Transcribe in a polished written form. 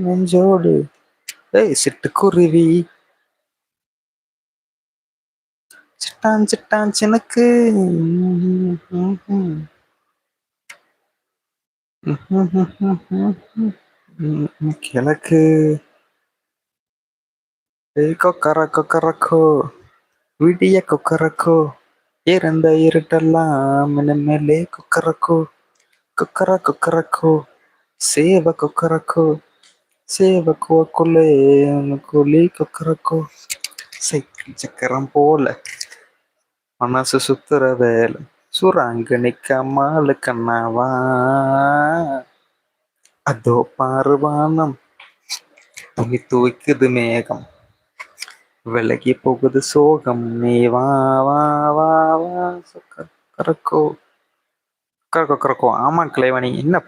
நெஞ்சோடு ஏய் சிட்டுக்குருவி சிட்டான் சிட்டான் சினுக்கு கிழக்கு ஏய் கொக்கர கொக்கரக்கோ விடிய கொக்கரக்கோ இறந்த இருட்டெல்லாம் மேலே கொக்கரக்கோ கொக்கர கொக்கரக்கோ சேவ கொக்கரக்கோ சேவ கோக்குள்ளே கோழி கொக்கரக்கோ சைக்கிள் சக்கரம் போல மனசு சுத்துற வேலை சுராங்க நிக்காமலு கண்ணாவா அதோ பாருவானம் துணி துவைக்குது மேகம் விலகி போகுது சோகம் நீ வா வா வா வா கரக்கோ கரக்கோ கரக்கோ ஆமா கிளைவனி என்ன